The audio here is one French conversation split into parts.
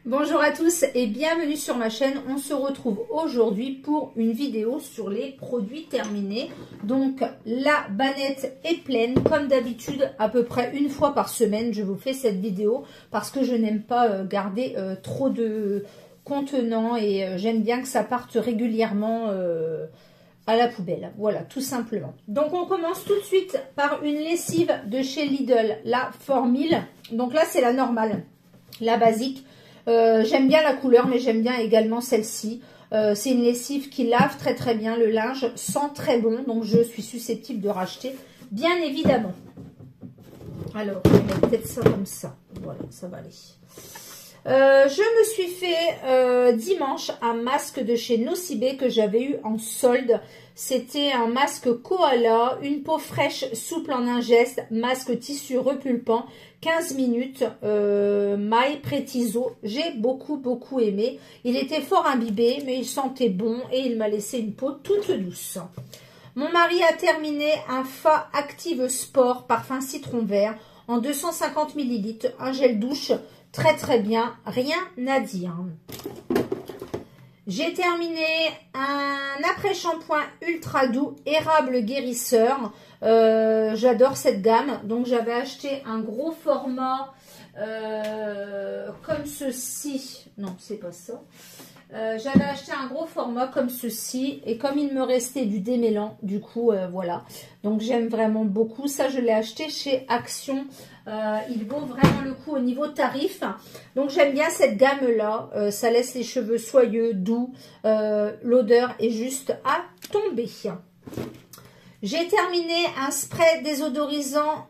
Bonjour à tous et bienvenue sur ma chaîne. On se retrouve aujourd'hui pour une vidéo sur les produits terminés. Donc la bannette est pleine comme d'habitude, à peu près une fois par semaine je vous fais cette vidéo parce que je n'aime pas garder trop de contenants et j'aime bien que ça parte régulièrement à la poubelle. Voilà, tout simplement. Donc on commence tout de suite par une lessive de chez Lidl, la Formule. Donc là c'est la normale, la basique. J'aime bien la couleur, mais j'aime bien également celle-ci. C'est une lessive qui lave très très bien. Le linge sent très bon, donc je suis susceptible de racheter, bien évidemment. Alors, je vais mettre peut-être ça comme ça. Voilà, ça va aller. Je me suis fait dimanche un masque de chez Nocibé que j'avais eu en solde. C'était un masque koala, une peau fraîche, souple en ingeste, masque tissu repulpant, 15 minutes, maille prétiso. J'ai beaucoup aimé. Il était fort imbibé, mais il sentait bon et il m'a laissé une peau toute douce. Mon mari a terminé un Fa Active Sport parfum citron vert en 250 ml, un gel douche. Très bien, rien à dire. J'ai terminé un après-shampoing ultra doux, érable guérisseur. J'adore cette gamme. Donc j'avais acheté un gros format comme ceci. Non, c'est pas ça. J'avais acheté un gros format comme ceci et comme il me restait du démêlant, du coup voilà, donc j'aime vraiment beaucoup ça. Je l'ai acheté chez Action, il vaut vraiment le coup au niveau tarif. Donc j'aime bien cette gamme là, ça laisse les cheveux soyeux, doux, l'odeur est juste à tomber. J'ai terminé un spray désodorisant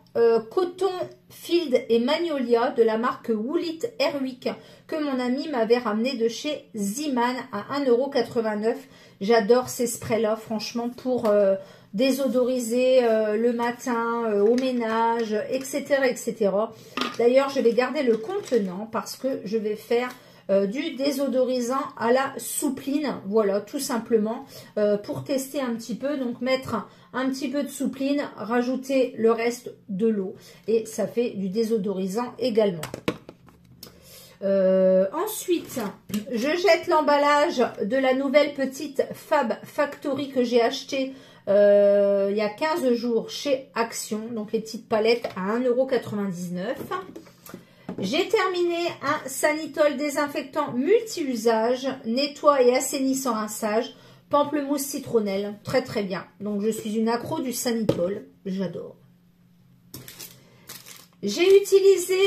coton, field et magnolia de la marque Woolit Airwick que mon ami m'avait ramené de chez Ziman à 1,89 €. J'adore ces sprays là franchement pour désodoriser le matin, au ménage, etc. D'ailleurs je vais garder le contenant parce que je vais faire du désodorisant à la soupline, voilà, tout simplement, pour tester un petit peu. Donc mettre un petit peu de soupline, rajouter le reste de l'eau et ça fait du désodorisant également. Ensuite, je jette l'emballage de la nouvelle petite Fab Factory que j'ai acheté il y a 15 jours chez Action, donc les petites palettes à 1,99 €. J'ai terminé un Sanitol désinfectant multi-usage, nettoie et assainit sans rinçage, pamplemousse citronnelle, très bien. Donc je suis une accro du Sanitol, j'adore. J'ai utilisé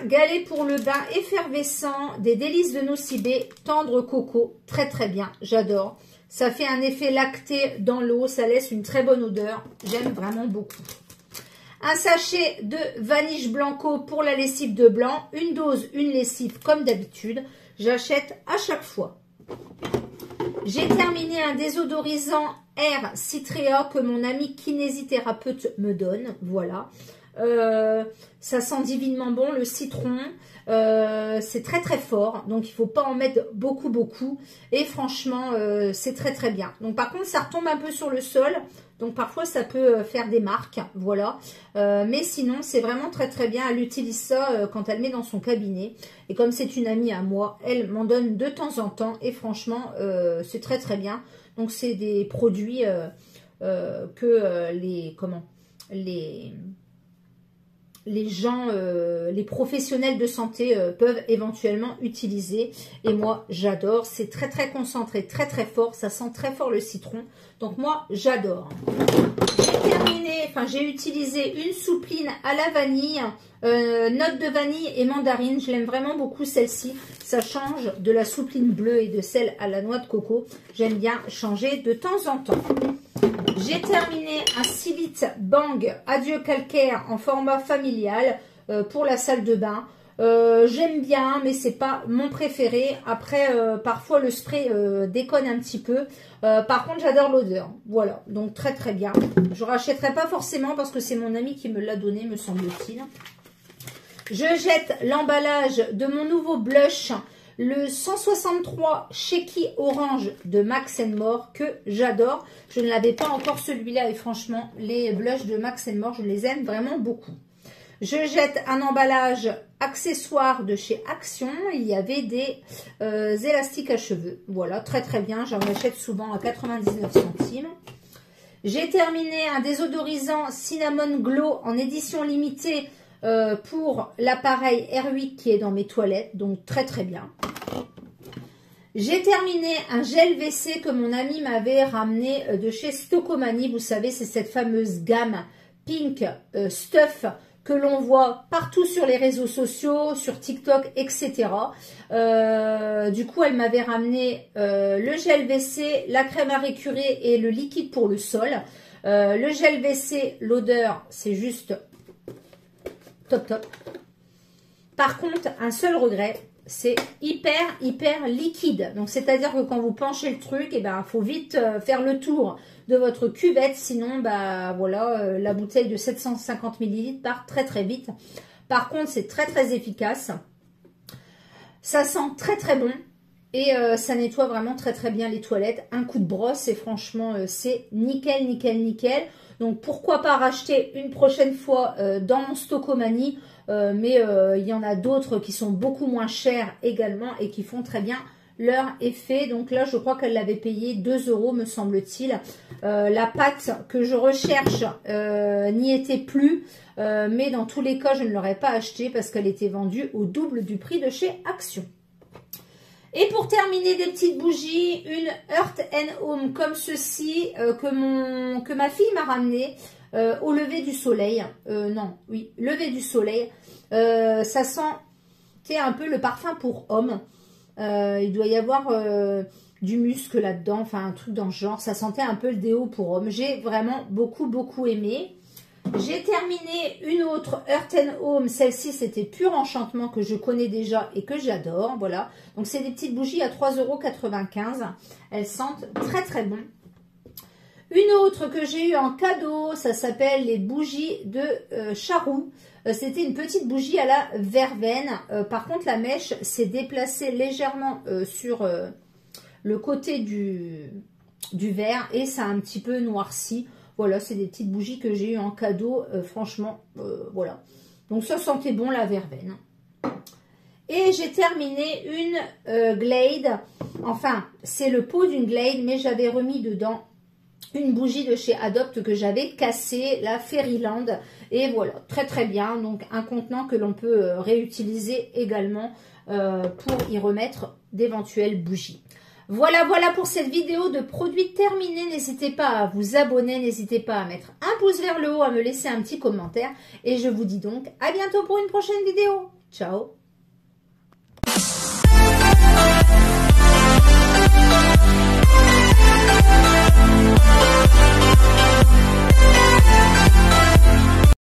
un galet pour le bain effervescent des délices de Nocibé, tendre coco, très bien, j'adore. Ça fait un effet lacté dans l'eau, ça laisse une très bonne odeur, j'aime vraiment beaucoup. Un sachet de Vanish Blanco pour la lessive de blanc. Une dose, une lessive comme d'habitude. J'achète à chaque fois. J'ai terminé un désodorisant Air Citrea que mon ami kinésithérapeute me donne. Voilà. Ça sent divinement bon le citron. C'est très fort. Donc il ne faut pas en mettre beaucoup. Et franchement, c'est très bien. Donc par contre, ça retombe un peu sur le sol. Donc parfois ça peut faire des marques, voilà. Mais sinon c'est vraiment très bien. Elle utilise ça quand elle met dans son cabinet. Et comme c'est une amie à moi, elle m'en donne de temps en temps. Et franchement c'est très bien. Donc c'est des produits que les gens, les professionnels de santé peuvent éventuellement utiliser. Et moi, j'adore. C'est très concentré, très fort. Ça sent très fort le citron. Donc moi, j'adore. J'ai utilisé une soupline à la vanille, note de vanille et mandarine. Je l'aime vraiment beaucoup celle-ci. Ça change de la soupline bleue et de celle à la noix de coco. J'aime bien changer de temps en temps. J'ai terminé un Silite Bang Adieu Calcaire en format familial pour la salle de bain. J'aime bien, mais c'est pas mon préféré. Après, parfois le spray déconne un petit peu. Par contre, j'adore l'odeur. Voilà, donc très bien. Je rachèterai pas forcément parce que c'est mon ami qui me l'a donné, me semble-t-il. Je jette l'emballage de mon nouveau blush, le 163 Shaky Orange de Max More que j'adore. Je ne l'avais pas encore celui-là et franchement, les blushs de Max More, je les aime vraiment beaucoup. Je jette un emballage accessoires de chez Action, il y avait des élastiques à cheveux. Voilà, très très bien. J'en achète souvent à 99 centimes. J'ai terminé un désodorisant Cinnamon Glow en édition limitée pour l'appareil Airwick qui est dans mes toilettes. Donc très très bien. J'ai terminé un gel WC que mon ami m'avait ramené de chez Stocomanie. Vous savez, c'est cette fameuse gamme Pink Stuff que l'on voit partout sur les réseaux sociaux, sur TikTok, etc. Du coup, elle m'avait ramené le gel WC, la crème à récurer et le liquide pour le sol. Le gel WC, l'odeur, c'est juste top top. Par contre, un seul regret, c'est hyper liquide. Donc, c'est-à-dire que quand vous penchez le truc, eh ben, faut vite faire le tour de votre cuvette. Sinon, bah, voilà, la bouteille de 750 ml part très très vite. Par contre, c'est très très efficace. Ça sent très très bon. Et ça nettoie vraiment très très bien les toilettes. Un coup de brosse et franchement, c'est nickel, nickel, nickel. Donc, pourquoi pas racheter une prochaine fois dans mon Stocomanie. Mais il y en a d'autres qui sont beaucoup moins chers également et qui font très bien leur effet. Donc là, je crois qu'elle l'avait payé 2 € me semble-t-il. La pâte que je recherche n'y était plus. Mais dans tous les cas, je ne l'aurais pas achetée parce qu'elle était vendue au double du prix de chez Action. Et pour terminer, des petites bougies, une Earth & Home comme ceci que ma fille m'a ramené au lever du soleil. Lever du soleil. Ça sent un peu le parfum pour homme. Il doit y avoir du musc là-dedans, enfin un truc dans ce genre. Ça sentait un peu le déo pour homme. J'ai vraiment beaucoup aimé. J'ai terminé une autre Earth & Home. Celle-ci, c'était Pur Enchantement que je connais déjà et que j'adore. Voilà. Donc, c'est des petites bougies à 3,95 €. Elles sentent très, très bon. Une autre que j'ai eue en cadeau, ça s'appelle les bougies de Charroux. C'était une petite bougie à la verveine. Par contre, la mèche s'est déplacée légèrement sur le côté du verre et ça a un petit peu noirci. Voilà, c'est des petites bougies que j'ai eues en cadeau, franchement, voilà. Donc, ça sentait bon la verveine. Et j'ai terminé une Glade. Enfin, c'est le pot d'une Glade, mais j'avais remis dedans une bougie de chez Adopt que j'avais cassée, la Fairyland. Et voilà, très très bien. Donc, un contenant que l'on peut réutiliser également pour y remettre d'éventuelles bougies. Voilà pour cette vidéo de produits terminés. N'hésitez pas à vous abonner, n'hésitez pas à mettre un pouce vers le haut, à me laisser un petit commentaire. Et je vous dis donc à bientôt pour une prochaine vidéo. Ciao!